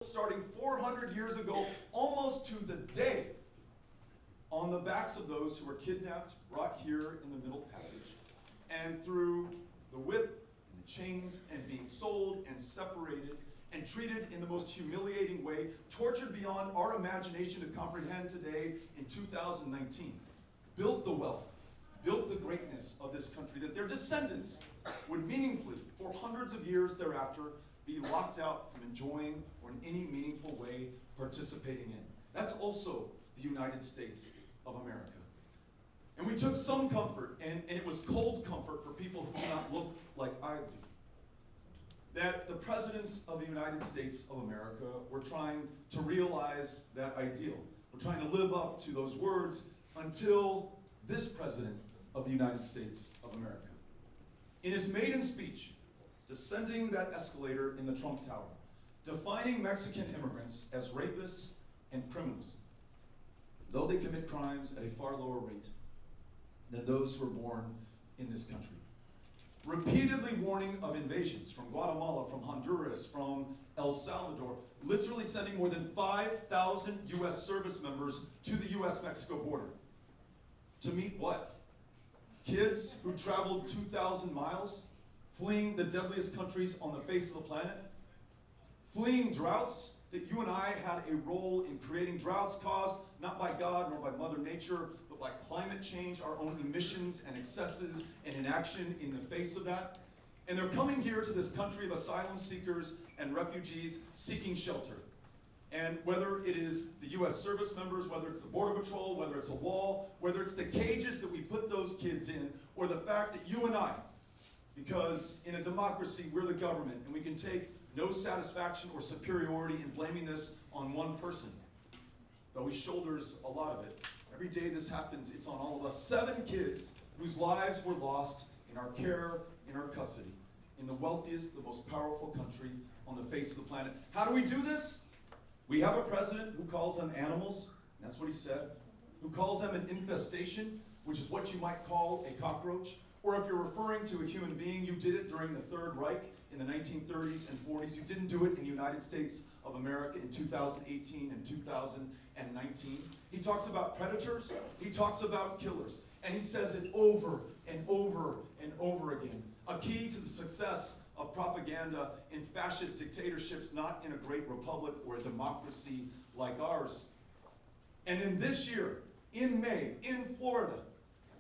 starting 400 years ago, almost to the day, on the backs of those who were kidnapped, brought here in the Middle Passage, and through the whip and the chains and being sold and separated and treated in the most humiliating way, tortured beyond our imagination to comprehend today in 2019, built the wealth, built the greatness of this country, that their descendants would meaningfully, for hundreds of years thereafter, be locked out from enjoying or in any meaningful way participating in. That's also the United States of America. And we took some comfort, and it was cold comfort for people who do not look like I do, that the presidents of the United States of America were trying to realize that ideal. We're trying to live up to those words until this president of the United States of America, in his maiden speech, descending that escalator in the Trump Tower, defining Mexican immigrants as rapists and criminals, though they commit crimes at a far lower rate than those who are born in this country. Repeatedly warning of invasions from Guatemala, from Honduras, from El Salvador, literally sending more than 5,000 U.S. service members to the U.S.-Mexico border. To meet what? Kids who traveled 2,000 miles, fleeing the deadliest countries on the face of the planet, fleeing droughts that you and I had a role in creating, droughts caused not by God nor by Mother Nature, but by climate change, our own emissions and excesses and inaction in the face of that. And they're coming here to this country of asylum seekers and refugees seeking shelter. And whether it is the U.S. service members, whether it's the Border Patrol, whether it's a wall, whether it's the cages that we put those kids in, or the fact that you and I, because in a democracy, we're the government, and we can take no satisfaction or superiority in blaming this on one person, though he shoulders a lot of it. Every day this happens, it's on all of us. 7 kids whose lives were lost in our care, in our custody, in the wealthiest, the most powerful country on the face of the planet. How do we do this? We have a president who calls them animals, and that's what he said, who calls them an infestation, which is what you might call a cockroach. Or if you're referring to a human being, you did it during the Third Reich in the 1930s and 40s. You didn't do it in the United States of America in 2018 and 2019. He talks about predators. He talks about killers. And he says it over and over and over again. A key to the success of propaganda in fascist dictatorships, not in a great republic or a democracy like ours. And in this year, in May, in Florida,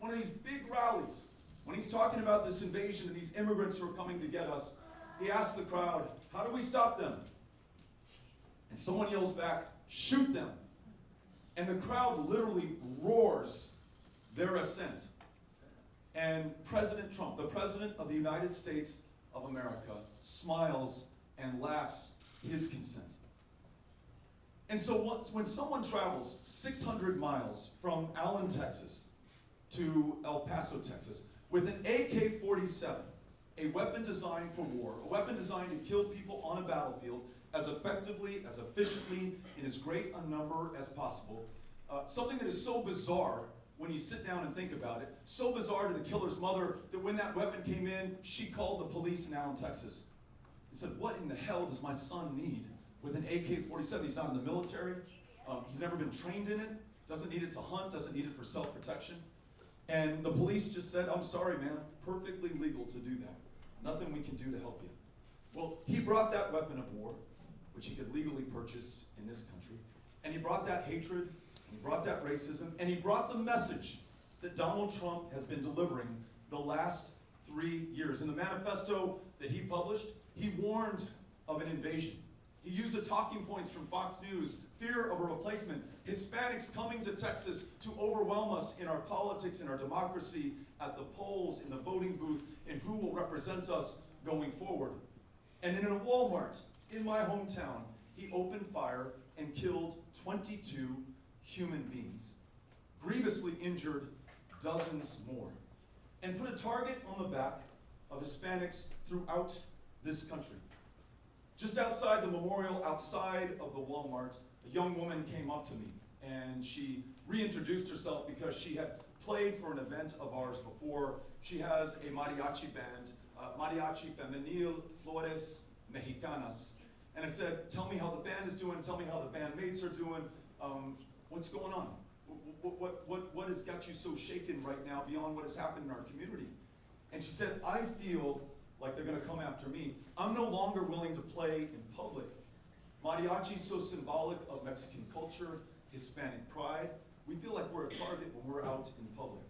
one of these big rallies, when he's talking about this invasion and these immigrants who are coming to get us, he asks the crowd, how do we stop them? And someone yells back, shoot them. And the crowd literally roars their assent. And President Trump, the President of the United States of America, smiles and laughs his consent. And so when someone travels 600 miles from Allen, Texas to El Paso, Texas, with an AK-47, a weapon designed for war, a weapon designed to kill people on a battlefield as effectively, as efficiently, in as great a number as possible, something that is so bizarre when you sit down and think about it, so bizarre to the killer's mother that when that weapon came in, she called the police in Allen, Texas, and said, what in the hell does my son need with an AK-47? He's not in the military, he's never been trained in it, doesn't need it to hunt, doesn't need it for self-protection. And the police just said, I'm sorry, man, perfectly legal to do that. Nothing we can do to help you. Well, he brought that weapon of war, which he could legally purchase in this country, and he brought that hatred, and he brought that racism, and he brought the message that Donald Trump has been delivering the last 3 years. In the manifesto that he published, he warned of an invasion. He used the talking points from Fox News, fear of a replacement, Hispanics coming to Texas to overwhelm us in our politics, in our democracy, at the polls, in the voting booth, and who will represent us going forward. And then in a Walmart in my hometown, he opened fire and killed 22 human beings, grievously injured dozens more, and put a target on the back of Hispanics throughout this country. Just outside the memorial, outside of the Walmart, a young woman came up to me, and she reintroduced herself because she had played for an event of ours before. She has a mariachi band, Mariachi Femenil Flores Mexicanas. And I said, tell me how the band is doing, tell me how the bandmates are doing, what's going on? What has got you so shaken right now beyond what has happened in our community? And she said, I feel like they're gonna come after me. I'm no longer willing to play in public. Mariachi is so symbolic of Mexican culture, Hispanic pride. We feel like we're a target when we're out in public.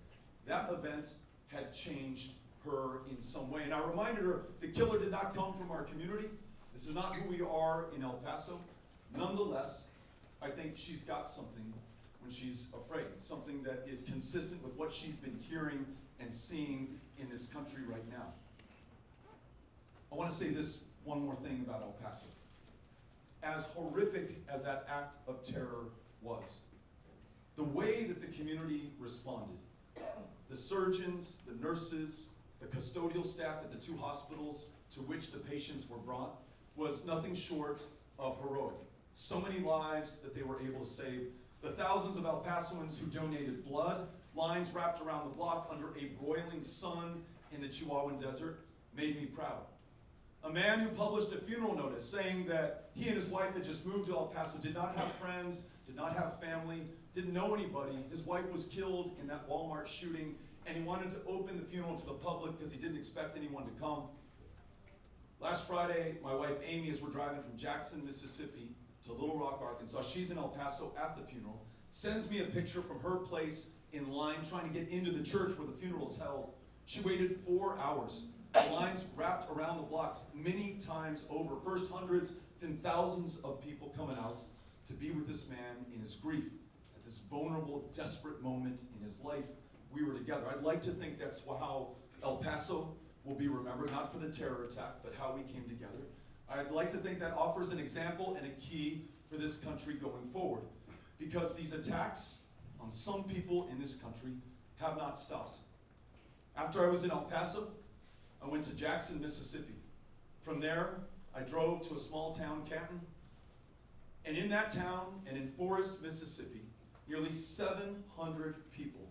That event had changed her in some way. And I reminded her, the killer did not come from our community. This is not who we are in El Paso. Nonetheless, I think she's got something when she's afraid, something that is consistent with what she's been hearing and seeing in this country right now. I want to say this one more thing about El Paso. As horrific as that act of terror was, the way that the community responded, the surgeons, the nurses, the custodial staff at the 2 hospitals to which the patients were brought, was nothing short of heroic. So many lives that they were able to save. The thousands of El Pasoans who donated blood, lines wrapped around the block under a broiling sun in the Chihuahuan desert, made me proud. A man who published a funeral notice saying that he and his wife had just moved to El Paso, did not have friends, did not have family, didn't know anybody. His wife was killed in that Walmart shooting, and he wanted to open the funeral to the public because he didn't expect anyone to come. Last Friday, my wife Amy, as we're driving from Jackson, Mississippi to Little Rock, Arkansas, she's in El Paso at the funeral, sends me a picture from her place in line trying to get into the church where the funeral is held. She waited 4 hours. The lines wrapped around the blocks many times over. First hundreds, then thousands of people coming out to be with this man in his grief. At this vulnerable, desperate moment in his life, we were together. I'd like to think that's how El Paso will be remembered, not for the terror attack, but how we came together. I'd like to think that offers an example and a key for this country going forward, because these attacks on some people in this country have not stopped. After I was in El Paso, I went to Jackson, Mississippi. From there, I drove to a small town, Canton. And in that town, and in Forest, Mississippi, nearly 700 people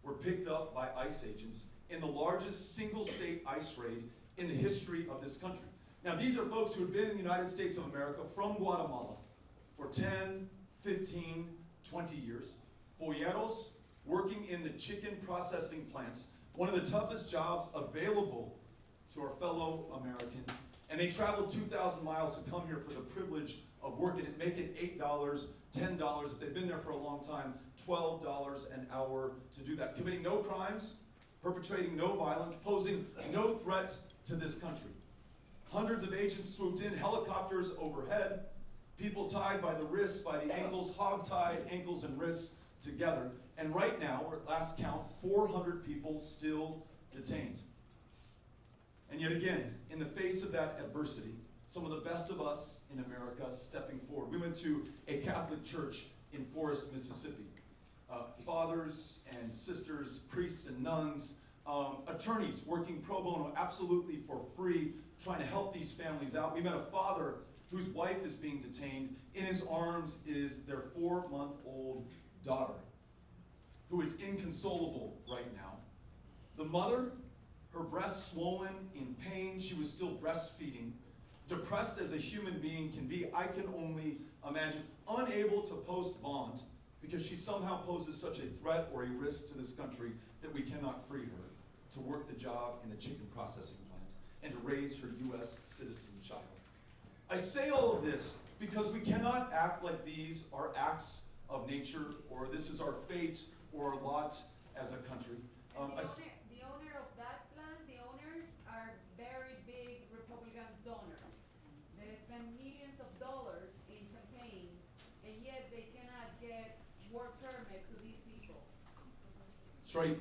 were picked up by ICE agents in the largest single-state ICE raid in the history of this country. Now, these are folks who had been in the United States of America from Guatemala for 10, 15, 20 years. Polleros, working in the chicken processing plants, one of the toughest jobs available to our fellow Americans. And they traveled 2,000 miles to come here for the privilege of working and making $8, $10, if they've been there for a long time, $12 an hour to do that. Committing no crimes, perpetrating no violence, posing no threat to this country. Hundreds of agents swooped in, helicopters overhead, people tied by the wrists, by the ankles, hog-tied ankles and wrists together. And right now, or at last count, 400 people still detained. And yet again, in the face of that adversity, some of the best of us in America stepping forward. We went to a Catholic church in Forest, Mississippi. Fathers and sisters, priests and nuns, attorneys working pro bono absolutely for free, trying to help these families out. We met a father whose wife is being detained. In his arms is their 4-month-old daughter, who is inconsolable right now. The mother, her breasts swollen, in pain, she was still breastfeeding. Depressed as a human being can be, I can only imagine. Unable to post bond because she somehow poses such a threat or a risk to this country that we cannot free her to work the job in the chicken processing plant and to raise her U.S. citizen child. I say all of this because we cannot act like these are acts of nature or this is our fate or lot as a country. The owner of that plant, the owners are very big Republican donors. They spend millions of dollars in campaigns, and yet they cannot get work permit to these people. That's right.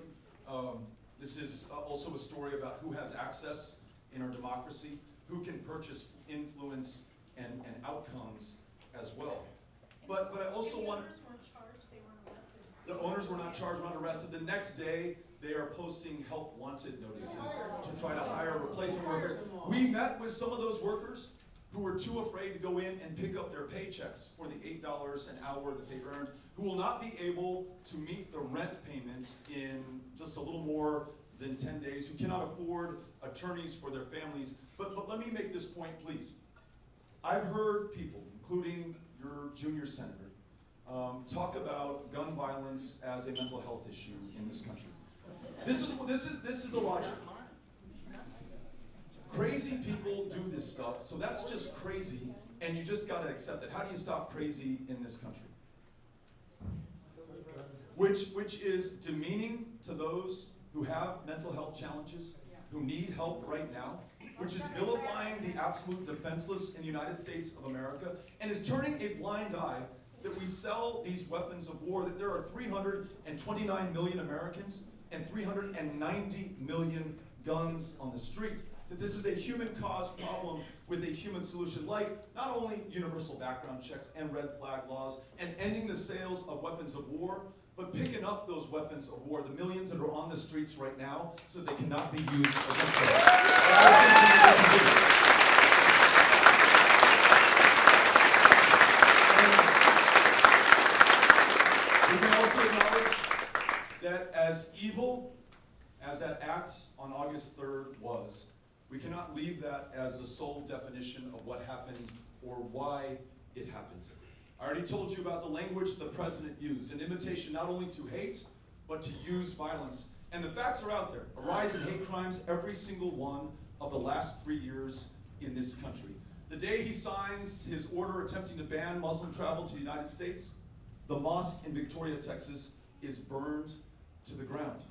This is also a story about who has access in our democracy, who can purchase influence and outcomes as well. But I also want... The owners weren't charged, they weren't arrested. The owners were not charged, were not arrested. The next day, they are posting help wanted notices to try to hire replacement workers. We met with some of those workers who were too afraid to go in and pick up their paychecks for the $8 an hour that they earned, who will not be able to meet the rent payment in just a little more than 10 days, who cannot afford attorneys for their families. But let me make this point, please. I've heard people, including your junior senator, talk about gun violence as a mental health issue in this country. This is the logic. Crazy people do this stuff, so that's just crazy, and you just gotta accept it. How do you stop crazy in this country? Which is demeaning to those who have mental health challenges, who need help right now, which is vilifying the absolute defenseless in the United States of America, and is turning a blind eye that we sell these weapons of war, that there are 329 million Americans and 390 million guns on the street, that this is a human cause problem with a human solution, like not only universal background checks and red flag laws and ending the sales of weapons of war, but picking up those weapons of war, the millions that are on the streets right now, so they cannot be used against us. We can also acknowledge that as evil as that act on August 3rd was, we cannot leave that as the sole definition of what happened or why it happened. I already told you about the language the president used, an invitation not only to hate, but to use violence. And the facts are out there. A rise in hate crimes every single one of the last 3 years in this country. The day he signs his order attempting to ban Muslim travel to the United States, the mosque in Victoria, Texas, is burned to the ground.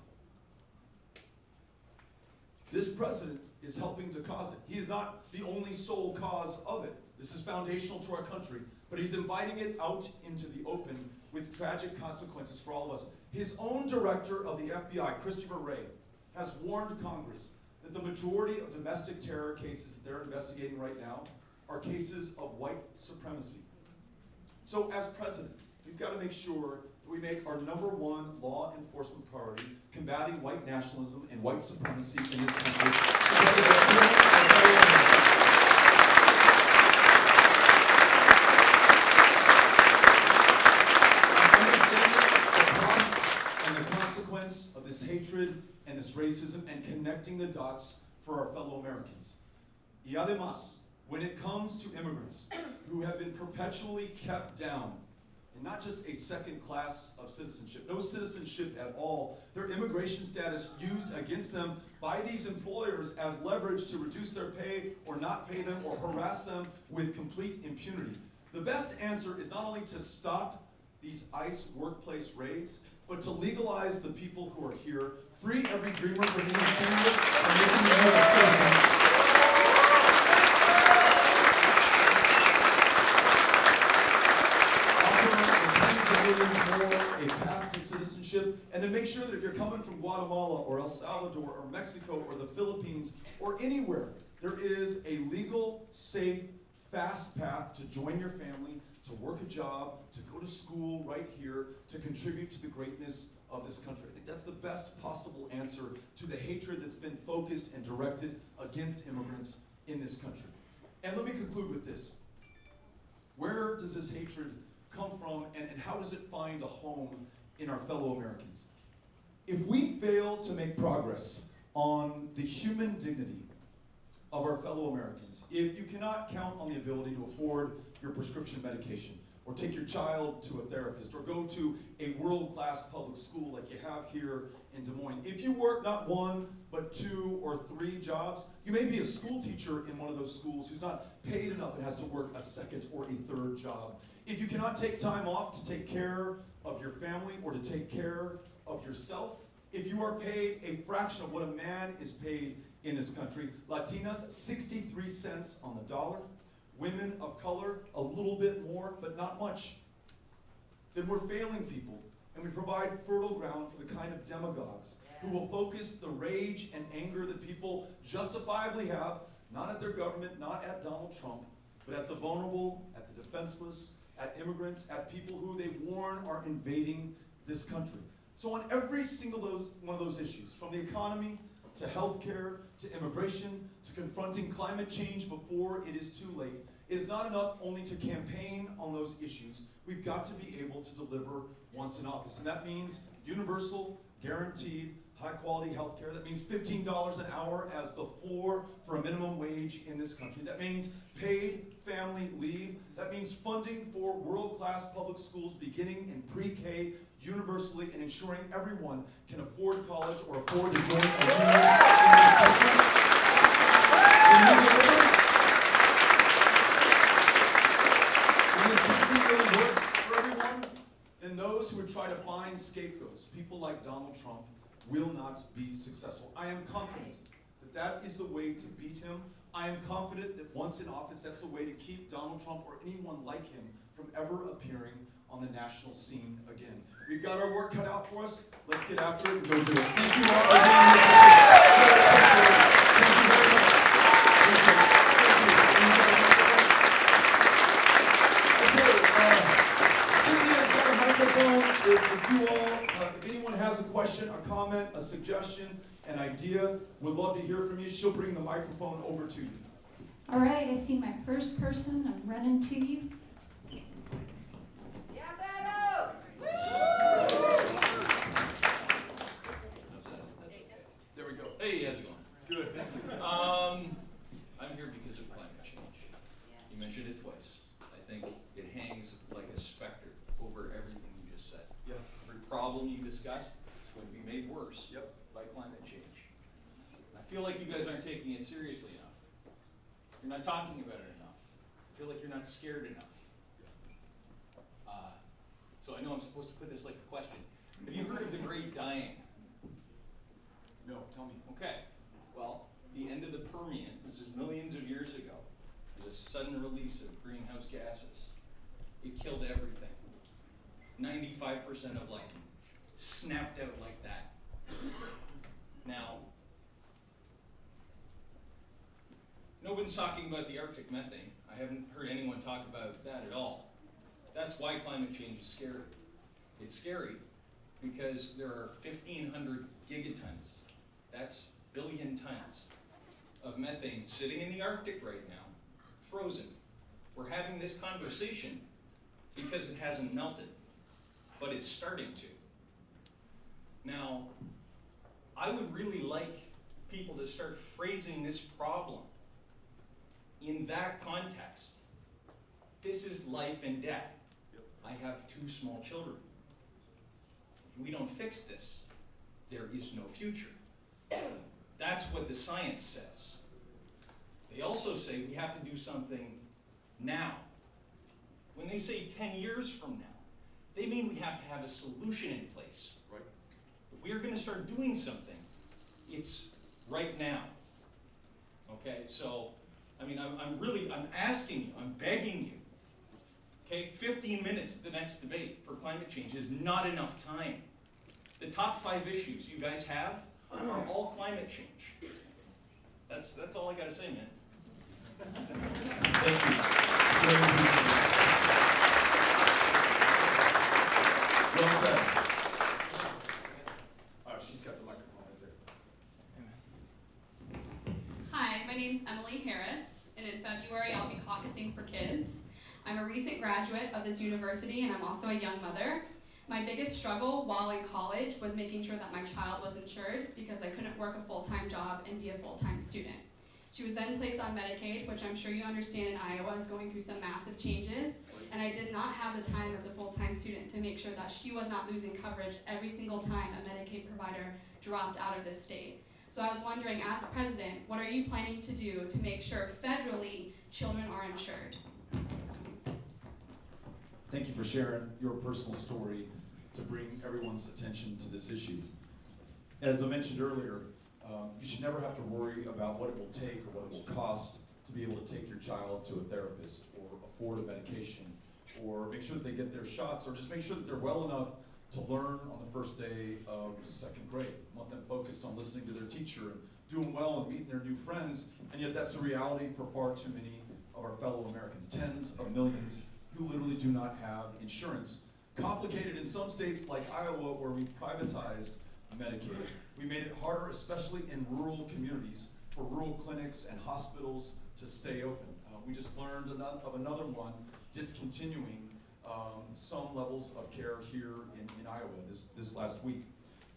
This president is helping to cause it. He is not the only sole cause of it. This is foundational to our country, but he's inviting it out into the open with tragic consequences for all of us. His own director of the FBI, Christopher Wray, has warned Congress that the majority of domestic terror cases that they're investigating right now are cases of white supremacy. So as president, we've got to make sure that we make our #1 law enforcement priority combating white nationalism and white supremacy in this country. Of this hatred and this racism, and connecting the dots for our fellow Americans. Y además, when it comes to immigrants who have been perpetually kept down, and not just a second class of citizenship, no citizenship at all, their immigration status used against them by these employers as leverage to reduce their pay or not pay them or harass them with complete impunity. The best answer is not only to stop these ICE workplace raids, but to legalize the people who are here, free every dreamer from being offended, and making them a citizen. Offer the tens of millions more a path to citizenship, and then make sure that if you're coming from Guatemala or El Salvador or Mexico or the Philippines or anywhere, there is a legal, safe, fast path to join your family, to work a job, to go to school right here, to contribute to the greatness of this country. I think that's the best possible answer to the hatred that's been focused and directed against immigrants in this country. And let me conclude with this. Where does this hatred come from, and how does it find a home in our fellow Americans? If we fail to make progress on the human dignity of our fellow Americans, if you cannot count on the ability to afford your prescription medication, or take your child to a therapist, or go to a world-class public school like you have here in Des Moines, if you work not 1, but 2 or 3 jobs, you may be a school teacher in one of those schools who's not paid enough and has to work a 2nd or a 3rd job. If you cannot take time off to take care of your family or to take care of yourself, if you are paid a fraction of what a man is paid in this country, Latinas, 63 cents on the dollar, women of color, a little bit more, but not much, then we're failing people, and we provide fertile ground for the kind of demagogues who will focus the rage and anger that people justifiably have, not at their government, not at Donald Trump, but at the vulnerable, at the defenseless, at immigrants, at people who they warn are invading this country. So on every single one of those issues, from the economy to healthcare, to immigration, to confronting climate change before it is too late, it is not enough only to campaign on those issues. We've got to be able to deliver once in office. And that means universal, guaranteed, high-quality health care. That means $15 an hour as the floor for a minimum wage in this country. That means paid family leave. That means funding for world-class public schools beginning in pre-K universally and ensuring everyone can afford college or afford to join a union in this country. When this country really works for everyone, then those who would try to find scapegoats, people like Donald Trump, will not be successful. I am confident that that is the way to beat him. I am confident that once in office, that's the way to keep Donald Trump or anyone like him from ever appearing on the national scene again. We've got our work cut out for us. Let's get after it and go do it. Thank you all for being here today. Thank you very much. Cynthia's got a microphone. If you all, if anyone has a question, a comment, a suggestion, an idea, would love to hear from you. She'll bring the microphone over to you. All right, I see my first person. I'm running to you. Yeah, Beto! There we go. Hey, how's it going? Good, thank you. I'm here because of climate change. You mentioned it twice. I think it hangs like a specter over everything you just said. Yeah. Every problem you discussed is going to be made worse Yep. by climate change. I feel like you guys aren't taking it seriously enough. You're not talking about it enough. I feel like you're not scared enough. So I know I'm supposed to put this like a question. Have you heard of the Great Dying? No, tell me. Okay, well, the end of the Permian, this is millions of years ago, there's a sudden release of greenhouse gases. It killed everything. 95% of life snapped out like that. Now, no one's talking about the Arctic methane. I haven't heard anyone talk about that at all. That's why climate change is scary. It's scary because there are 1,500 gigatons. That's billion tons of methane sitting in the Arctic right now, frozen. We're having this conversation because it hasn't melted, but it's starting to. Now, I would really like people to start phrasing this problem in that context. This is life and death. Yep. I have 2 small children. If we don't fix this, there is no future. That's what the science says. They also say we have to do something now. When they say 10 years from now, they mean we have to have a solution in place. Right. If we are going to start doing something, it's right now. Okay, so, I mean, I'm asking you, I'm begging you. Okay, 15 minutes to the next debate for climate change is not enough time. The top 5 issues you guys have are all climate change. That's all I gotta say, man. Thank you. Well said. Oh, she's got the microphone right there. Hi, my name's Emily Harris, and in February I'll be caucusing for kids. I'm a recent graduate of this university, and I'm also a young mother. My biggest struggle while in college was making sure that my child was insured because I couldn't work a full-time job and be a full-time student. She was then placed on Medicaid, which I'm sure you understand in Iowa is going through some massive changes, and I did not have the time as a full-time student to make sure that she was not losing coverage every single time a Medicaid provider dropped out of this state. So I was wondering, as president, what are you planning to do to make sure federally children are insured? Thank you for sharing your personal story to bring everyone's attention to this issue. As I mentioned earlier, you should never have to worry about what it will take or what it will cost to be able to take your child to a therapist or afford a medication or make sure that they get their shots or just make sure that they're well enough to learn on the first day of 2nd grade. I want them focused on listening to their teacher and doing well and meeting their new friends, and yet that's the reality for far too many of our fellow Americans, tens of millions who literally do not have insurance. Complicated in some states like Iowa where we privatized Medicaid. We made it harder, especially in rural communities, for rural clinics and hospitals to stay open. We just learned of another one discontinuing some levels of care here in Iowa this last week.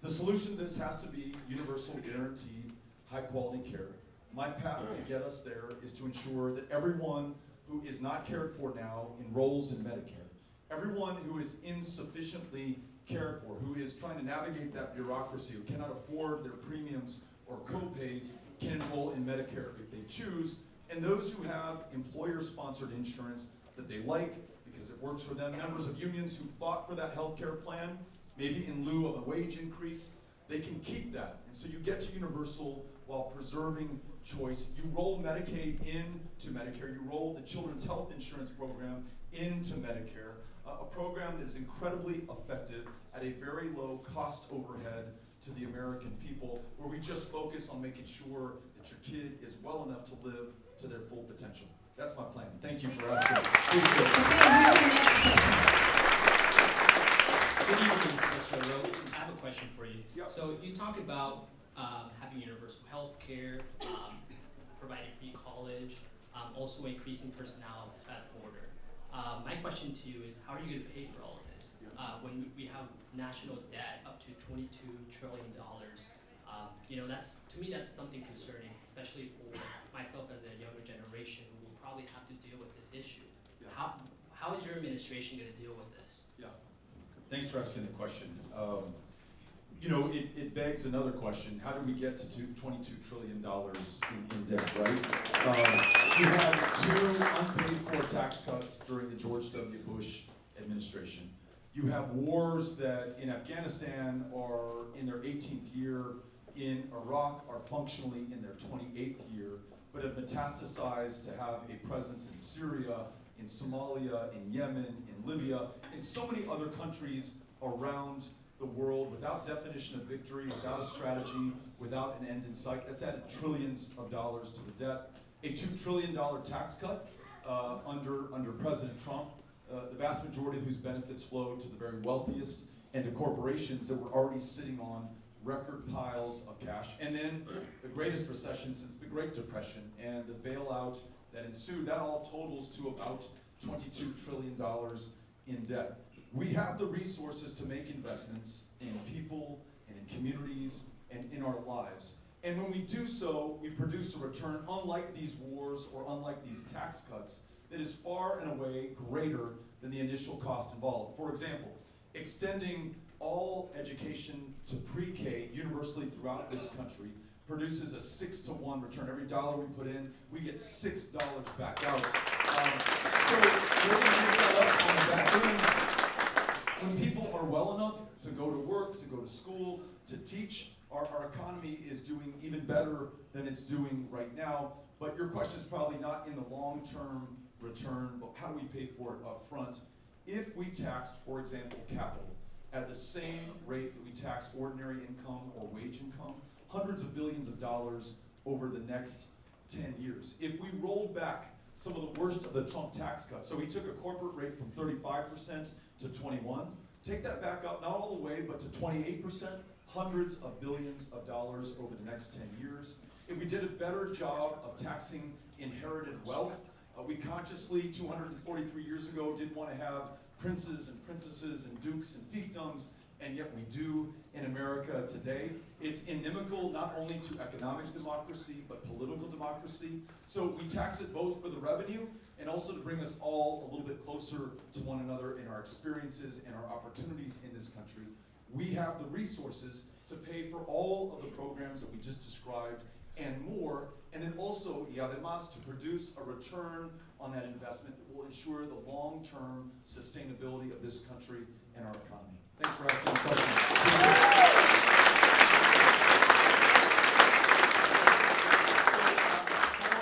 The solution to this has to be universal, guaranteed, high-quality care. My path to get us there is to ensure that everyone who is not cared for now enrolls in Medicare. Everyone who is insufficiently cared for, who is trying to navigate that bureaucracy, who cannot afford their premiums or co-pays, can enroll in Medicare if they choose. And those who have employer-sponsored insurance that they like because it works for them, members of unions who fought for that health care plan, maybe in lieu of a wage increase, they can keep that. And so you get to universal while preserving choice. You roll Medicaid into Medicare. You roll the Children's Health Insurance Program into Medicare, a program that is incredibly effective at a very low cost overhead to the American people, where we just focus on making sure that your kid is well enough to live to their full potential. That's my plan. Thank you for asking. Appreciate it. Good evening, Mr. Rowe. I have a question for you. Yep. So you talk about having universal health care, providing free college, also increasing personnel at the border. My question to you is, how are you going to pay for all of this? When we have national debt up to $22 trillion, that's, to me, that's something concerning, especially for myself as a younger generation who will probably have to deal with this issue. Yeah. How is your administration going to deal with this? Yeah. Thanks for asking the question. It begs another question. How do we get to $22 trillion in debt, right? You had 2 unpaid for tax cuts during the George W. Bush administration. You have wars that in Afghanistan are in their 18th year, in Iraq are functionally in their 28th year, but have metastasized to have a presence in Syria, in Somalia, in Yemen, in Libya, in so many other countries around the world without definition of victory, without a strategy, without an end in sight. That's added trillions of dollars to the debt. A $2 trillion tax cut under President Trump, the vast majority of whose benefits flow to the very wealthiest and to corporations that were already sitting on record piles of cash. And then the greatest recession since the Great Depression and the bailout that ensued, that all totals to about $22 trillion in debt. We have the resources to make investments in people and in communities and in our lives. And when we do so, we produce a return unlike these wars or unlike these tax cuts that is far and away greater than the initial cost involved. For example, extending all education to pre-K universally throughout this country produces a 6-to-1 return. Every dollar we put in, we get $6 back out. So we're going to get up on the back end. When people are well enough to go to work, to go to school, to teach, our economy is doing even better than it's doing right now. But your question is probably not in the long-term return, but how do we pay for it up front? If we taxed, for example, capital at the same rate that we tax ordinary income or wage income, hundreds of billions of dollars over the next 10 years. If we rolled back some of the worst of the Trump tax cuts, so we took a corporate rate from 35% to 21%, take that back up, not all the way, but to 28%, hundreds of billions of dollars over the next 10 years. If we did a better job of taxing inherited wealth, we consciously, 243 years ago, didn't want to have princes and princesses and dukes and fiefdoms, and yet we do in America today. It's inimical not only to economic democracy, but political democracy. So we tax it both for the revenue and also to bring us all a little bit closer to one another in our experiences and our opportunities in this country. We have the resources to pay for all of the programs that we just described and more, and then also, y además, to produce a return on that investment that will ensure the long-term sustainability of this country and our economy. Thanks for asking the question.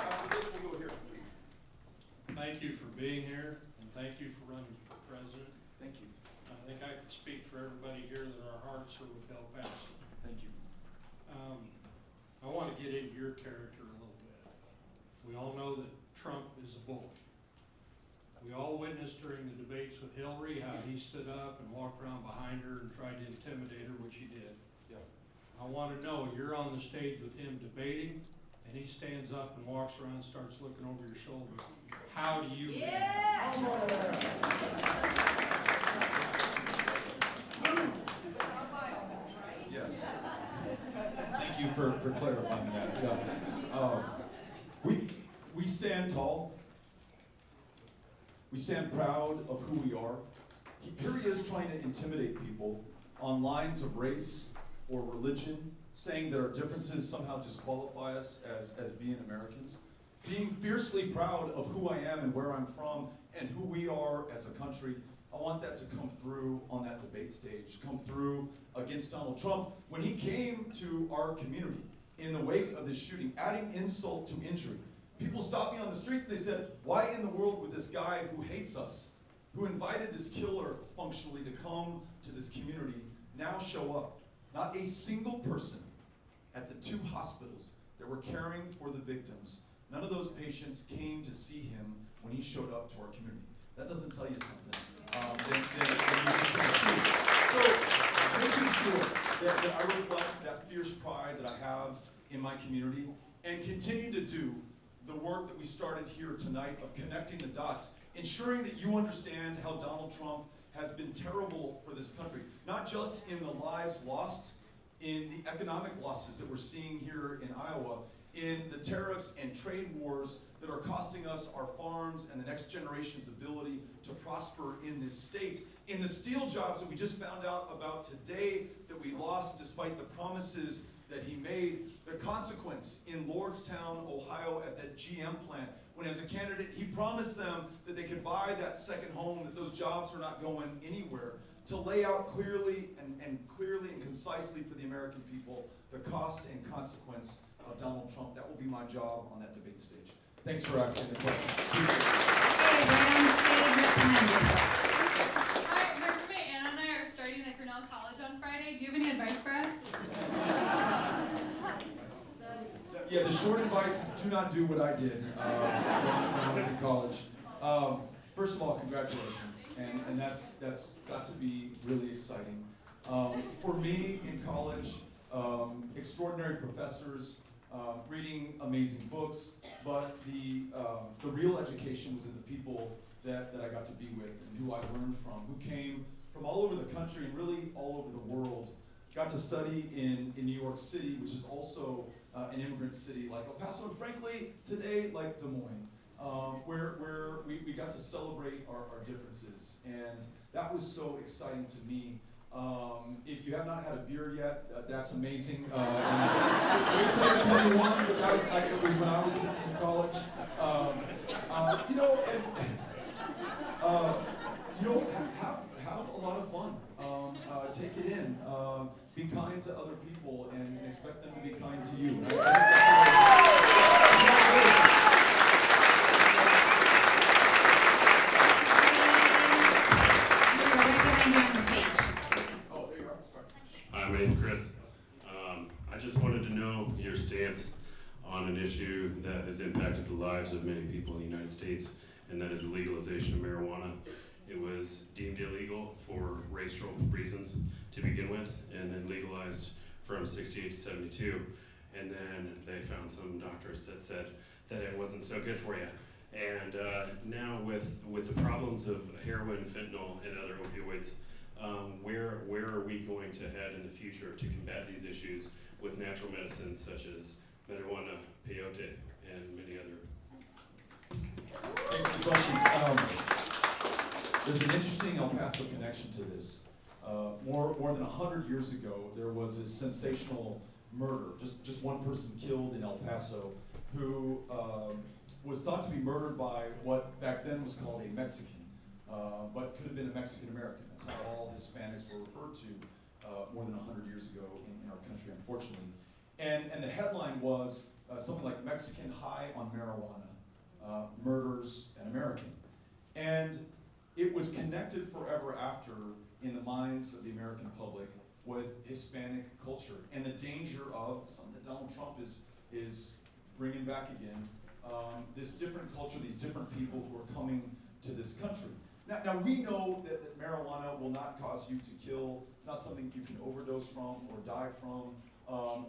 After this, we'll go here. Thank you for being here, and thank you for running for president. Thank you. I think I could speak for everybody here that our hearts are with El Paso. Thank you. I want to get into your character a little bit. We all know that Trump is a bully. We all witnessed during the debates with Hillary how he stood up and walked around behind her and tried to intimidate her, which he did. Yep. I want to know, you're on the stage with him debating, and he stands up and walks around and starts looking over your shoulder. How do you react? Yes. you for clarifying that. Yeah. We stand tall. We stand proud of who we are. Here he is trying to intimidate people on lines of race or religion, saying that our differences somehow disqualify us as being Americans. Being fiercely proud of who I am and where I'm from and who we are as a country. I want that to come through on that debate stage, come through against Donald Trump. When he came to our community in the wake of this shooting, adding insult to injury, people stopped me on the streets and they said, why in the world would this guy who hates us, who invited this killer functionally to come to this community, now show up? Not a single person at the 2 hospitals that were caring for the victims, none of those patients came to see him when he showed up to our community. That doesn't tell you something. That you just can't see. So making sure that I reflect that fierce pride that I have in my community and continue to do the work that we started here tonight of connecting the dots, ensuring that you understand how Donald Trump has been terrible for this country, not just in the lives lost, in the economic losses that we're seeing here in Iowa, in the tariffs and trade wars that are costing us our farms and the next generation's ability to prosper in this state, in the steel jobs that we just found out about today that we lost despite the promises that he made, the consequence in Lordstown, Ohio at that GM plant, when as a candidate he promised them that they could buy that second home, that those jobs were not going anywhere, to lay out clearly and concisely for the American people the cost and consequence of Donald Trump. That will be my job on that debate stage. Thanks for asking the question. Okay, right on stage, Rep. Hi, my roommate Anna and I are starting at Grinnell College on Friday. Do you have any advice for us? Yeah, the short advice is do not do what I did when I was in college. First of all, congratulations, and that's got to be really exciting. For me in college, extraordinary professors, reading amazing books, but the real education was in the people that I got to be with and who I learned from, who came from all over the country and really all over the world. Got to study in New York City, which is also an immigrant city like El Paso, and frankly, today, like Des Moines, where we got to celebrate our differences. And that was so exciting to me. If you have not had a beer yet, that's amazing. Wait till you're 21, but it was when I was in college. Have a lot of fun. Take it in. Be kind to other people and expect them to be kind to you. Hi, my name's Chris. I just wanted to know your stance on an issue that has impacted the lives of many people in the United States, and that is the legalization of marijuana. It was deemed illegal for racial reasons to begin with, and then legalized from 68 to 72. And then they found some doctors that said that it wasn't so good for you. And now with the problems of heroin, fentanyl, and other opioids, where are we going to head in the future to combat these issues with natural medicines such as marijuana, peyote, and many other? Thanks for the question. There's an interesting El Paso connection to this. More than 100 years ago, there was this sensational murder, just one person killed in El Paso, who was thought to be murdered by what back then was called a Mexican, but could have been a Mexican American. That's how all Hispanics were referred to more than 100 years ago in our country, unfortunately. And the headline was something like Mexican high on marijuana, murders an American. And it was connected forever after in the minds of the American public with Hispanic culture and the danger of something that Donald Trump is bringing back again, this different culture, these different people who are coming to this country. Now we know that marijuana will not cause you to kill. It's not something you can overdose from or die from.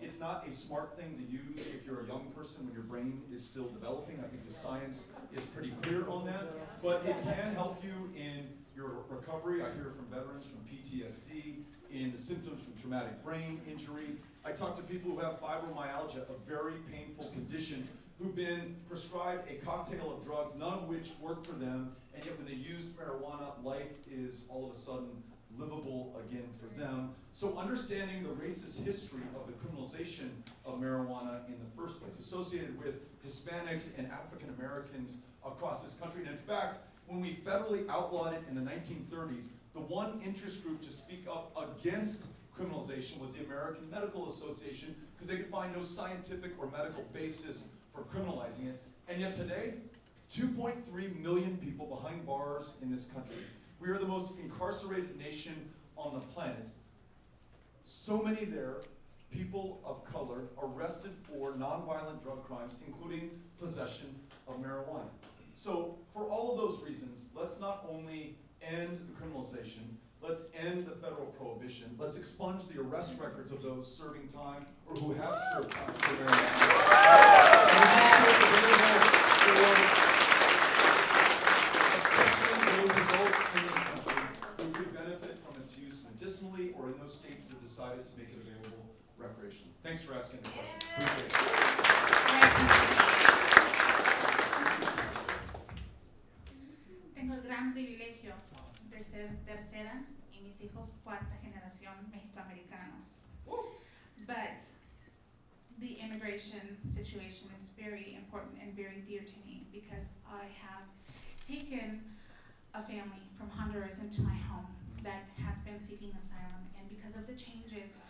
It's not a smart thing to use if you're a young person when your brain is still developing. I think the science is pretty clear on that. But it can help you in your recovery. I hear from veterans from PTSD, in the symptoms from traumatic brain injury. I talk to people who have fibromyalgia, a very painful condition, who've been prescribed a cocktail of drugs, none of which work for them, and yet when they use marijuana, life is all of a sudden livable again for them. So understanding the racist history of the criminalization of marijuana in the first place, associated with Hispanics and African Americans across this country. And in fact, when we federally outlawed it in the 1930s, the one interest group to speak up against criminalization was the American Medical Association, because they could find no scientific or medical basis for criminalizing it. And yet today, 2.3 million people behind bars in this country. We are the most incarcerated nation on the planet. So many there, people of color, arrested for nonviolent drug crimes, including possession of marijuana. So for all of those reasons, let's not only end the criminalization, let's end the federal prohibition, let's expunge the arrest records of those serving time or who have served time for marijuana. Especially those adults in this country who could benefit from its use medicinally or in those states that decided to make it available recreationally. Thanks for asking the question. Appreciate it. Tengo el gran privilegio de ser tercera y mis hijos cuarta generación mexicoamericanos. But the immigration situation is very important and very dear to me because I have taken a family from Honduras into my home that has been seeking asylum, and because of the changes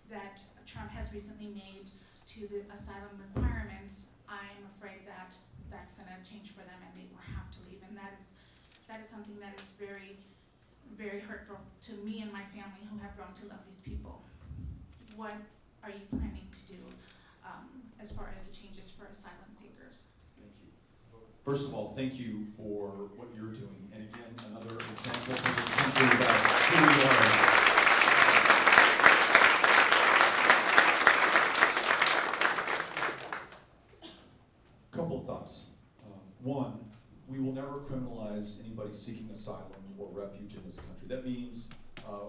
that Trump has recently made to the asylum requirements, I'm afraid that that's going to change for them and they will have to leave, and that is something that is very, very hurtful to me and my family who have grown to love these people. What are you planning to do as far as the changes for asylum seekers? Thank you. First of all, thank you for what you're doing. And again, another example for this country about who we are. Couple of thoughts. One, we will never criminalize anybody seeking asylum or refuge in this country. That means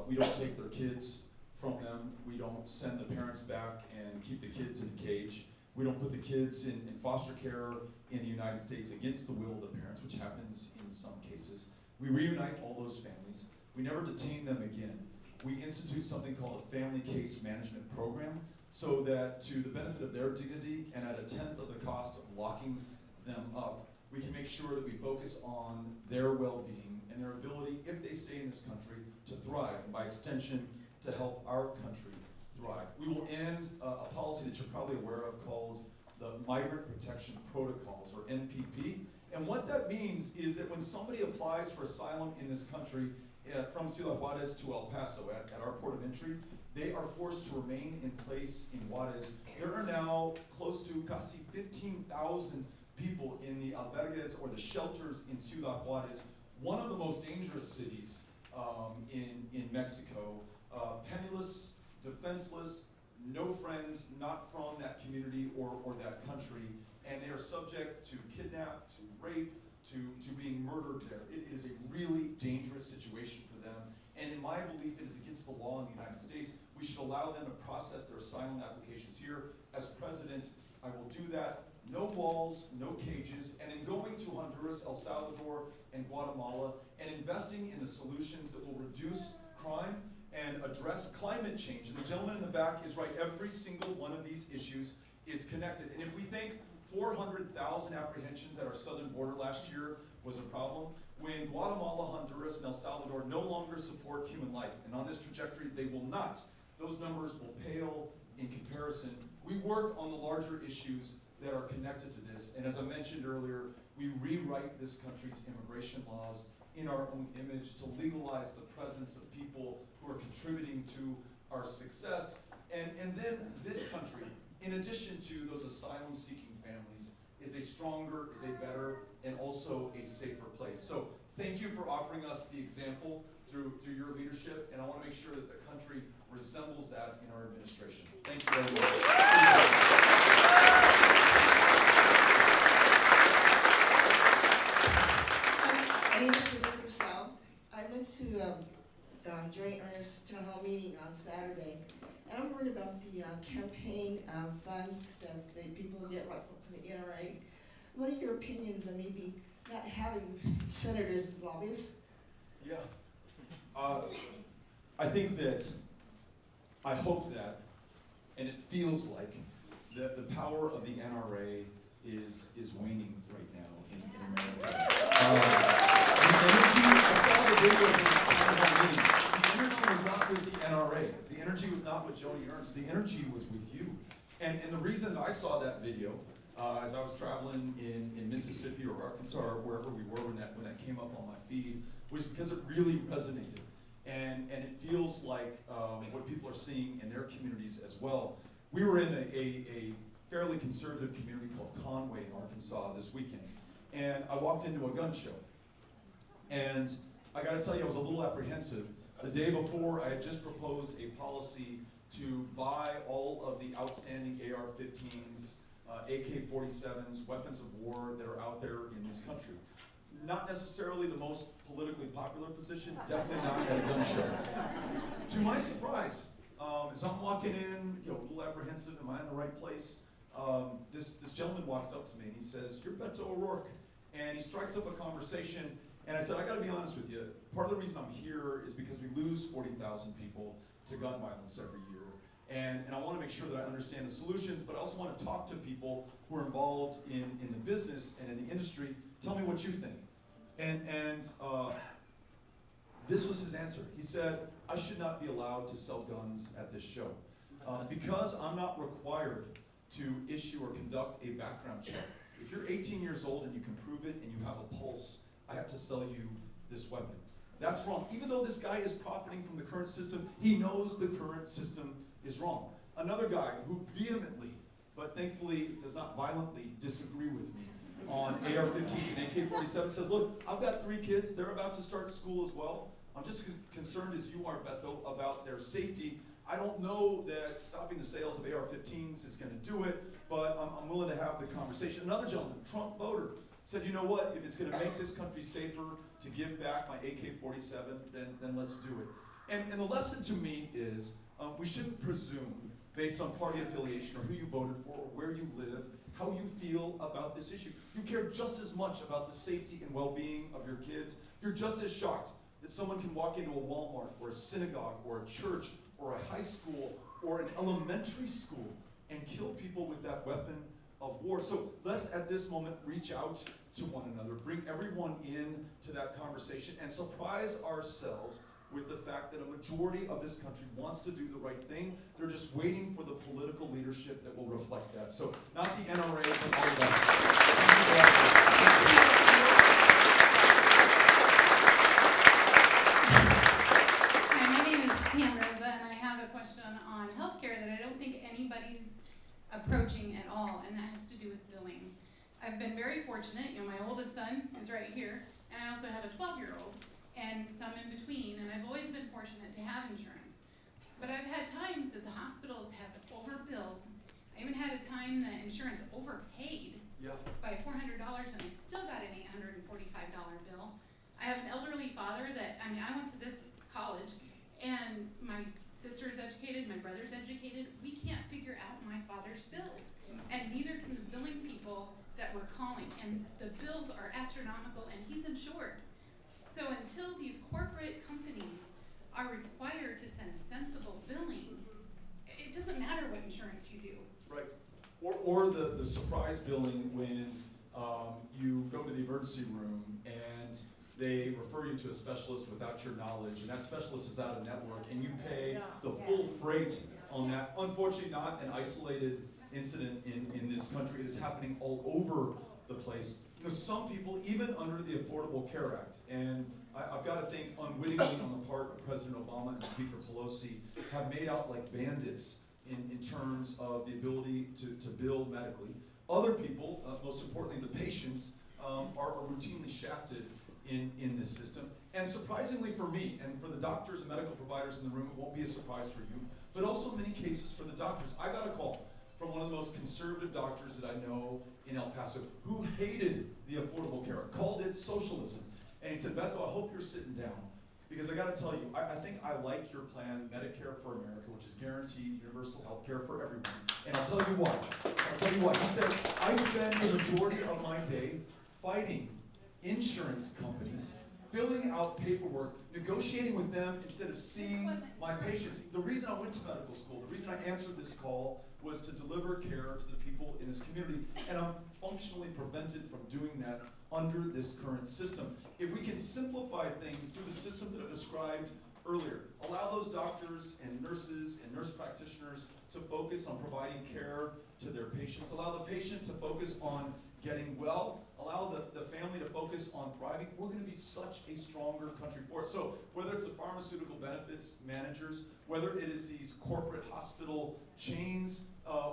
we don't take their kids from them. We don't send the parents back and keep the kids in a cage. We don't put the kids in foster care in the United States against the will of the parents, which happens in some cases. We reunite all those families. We never detain them again. We institute something called a family case management program so that to the benefit of their dignity and at 1/10 of the cost of locking them up, we can make sure that we focus on their well-being and their ability, if they stay in this country, to thrive, and by extension, to help our country thrive. We will end a policy that you're probably aware of called the Migrant Protection Protocols, or NPP. And what that means is that when somebody applies for asylum in this country, from Ciudad Juarez to El Paso at our port of entry, they are forced to remain in place in Juarez. There are now close to casi 15,000 people in the albergues, or the shelters in Ciudad Juarez, one of the most dangerous cities in Mexico. Penniless, defenseless, no friends, not from that community or that country, and they are subject to kidnap, to rape, to being murdered there. It is a really dangerous situation for them, and in my belief, it is against the law in the United States. We should allow them to process their asylum applications here. As president, I will do that. No walls, no cages, and in going to Honduras, El Salvador, and Guatemala, and investing in the solutions that will reduce crime and address climate change. And the gentleman in the back is right, every single one of these issues is connected. And if we think 400,000 apprehensions at our southern border last year was a problem, when Guatemala, Honduras, and El Salvador no longer support human life, and on this trajectory they will not, those numbers will pale in comparison. We work on the larger issues that are connected to this, and as I mentioned earlier, we rewrite this country's immigration laws in our own image to legalize the presence of people who are contributing to our success. And then this country, in addition to those asylum-seeking families, is a stronger, is a better, and also a safer place. So thank you for offering us the example through your leadership, and I want to make sure that the country resembles that in our administration. Thank you very much. My name is Jennifer Purcell. I'm joint earnest town hall meeting on Saturday, and I'm worried about the campaign funds that the people get right from the NRA. What are your opinions on maybe not having senators as lobbyists? Yeah. I think that, I hope that, and it feels like, that the power of the NRA is waning right now in America. The energy, I saw the video of the town hall meeting. The energy was not with the NRA. The energy was not with Joni Ernst. The energy was with you. And the reason I saw that video, as I was traveling in Mississippi or Arkansas or wherever we were when that came up on my feed, was because it really resonated. And it feels like what people are seeing in their communities as well. We were in a fairly conservative community called Conway, Arkansas this weekend. And I walked into a gun show. And I gotta tell you, I was a little apprehensive. The day before, I had just proposed a policy to buy all of the outstanding AR-15s, AK-47s, weapons of war that are out there in this country. Not necessarily the most politically popular position, definitely not at a gun show. To my surprise, as I'm walking in, a little apprehensive, am I in the right place? This gentleman walks up to me and he says, "You're Beto O'Rourke." And he strikes up a conversation, and I said, I gotta be honest with you, part of the reason I'm here is because we lose 40,000 people to gun violence every year. And I wanna make sure that I understand the solutions, but I also wanna talk to people who are involved in the business and in the industry. Tell me what you think. And this was his answer. He said, I should not be allowed to sell guns at this show. Because I'm not required to issue or conduct a background check. If you're 18 years old and you can prove it and you have a pulse, I have to sell you this weapon. That's wrong. Even though this guy is profiting from the current system, he knows the current system is wrong. Another guy who vehemently, but thankfully does not violently disagree with me on AR-15s and AK-47 says, look, I've got 3 kids, they're about to start school as well. I'm just as concerned as you are, Beto, about their safety. I don't know that stopping the sales of AR-15s is going to do it, but I'm willing to have the conversation. Another gentleman, Trump voter, said, you know what, if it's going to make this country safer to give back my AK-47, then let's do it. And the lesson to me is we shouldn't presume, based on party affiliation or who you voted for or where you live, how you feel about this issue. You care just as much about the safety and well-being of your kids. You're just as shocked that someone can walk into a Walmart or a synagogue or a church or a high school or an elementary school and kill people with that weapon of war. So let's at this moment reach out to one another, bring everyone in to that conversation and surprise ourselves with the fact that a majority of this country wants to do the right thing. They're just waiting for the political leadership that will reflect that. So not the NRA, but all of us. Hi, my name is Pam Rosa, and I have a question on healthcare that I don't think anybody's approaching at all, and that has to do with billing. I've been very fortunate. My oldest son is right here, and I also have a 12-year-old. And some in between, and I've always been fortunate to have insurance. But I've had times that the hospitals have overbilled. I even had a time that insurance overpaid by $400 and I still got an $845 bill. I have an elderly father that, I went to this college and my sister's educated, my brother's educated. We can't figure out my father's bills. And neither can the billing people that we're calling. And the bills are astronomical and he's insured. So until these corporate companies are required to send sensible billing, it doesn't matter what insurance you do. Right. Or the surprise billing when you go to the emergency room and they refer you to a specialist without your knowledge, and that specialist is out of network, and you pay the full freight on that. Unfortunately, not an isolated incident in this country. It is happening all over the place. Some people, even under the Affordable Care Act, and I've got to think unwittingly on the part of President Obama and Speaker Pelosi, have made out like bandits in terms of the ability to bill medically. Other people, most importantly the patients, are routinely shafted in this system. And surprisingly for me, and for the doctors and medical providers in the room, it won't be a surprise for you, but also in many cases for the doctors. I got a call from one of the most conservative doctors that I know in El Paso, who hated the Affordable Care Act, called it socialism. And he said, Beto, I hope you're sitting down, Because I gotta tell you, I think I like your plan, Medicare for America, which is guaranteed universal health care for everyone. And I'll tell you why. He said, I spend the majority of my day fighting insurance companies, filling out paperwork, negotiating with them instead of seeing my patients. The reason I went to medical school, the reason I answered this call was to deliver care to the people in this community, and I'm functionally prevented from doing that under this current system. If we can simplify things through the system that I described earlier, allow those doctors and nurses and nurse practitioners to focus on providing care to their patients, allow the patient to focus on getting well, allow the family to focus on thriving, we're gonna be such a stronger country for it. So whether it's the pharmaceutical benefits managers, whether it is these corporate hospital chains,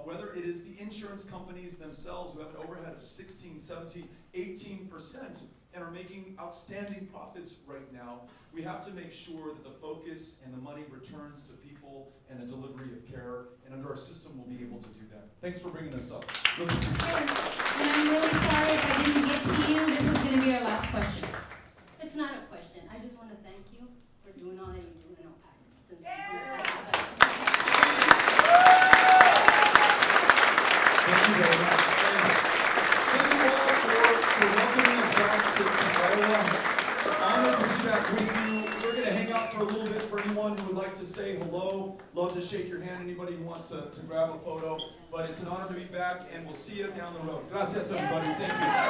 whether it is the insurance companies themselves who have an overhead of 16, 17, 18% and are making outstanding profits right now, we have to make sure that the focus and the money returns to people and the delivery of care, and under our system we'll be able to do that. Thanks for bringing this up. Really appreciate it. And I'm really sorry if I didn't get to you. This is going to be our last question. It's not a question. I just want to thank you for doing all that you do in El Paso. Since Thank you very much. And thank you all for welcoming us back to Iowa. Honored to be back with you. We're going to hang out for a little bit for anyone who would like to say hello. Love to shake your hand. Anybody who wants to grab a photo. But it's an honor to be back, and we'll see you down the road. Gracias, everybody. Thank you.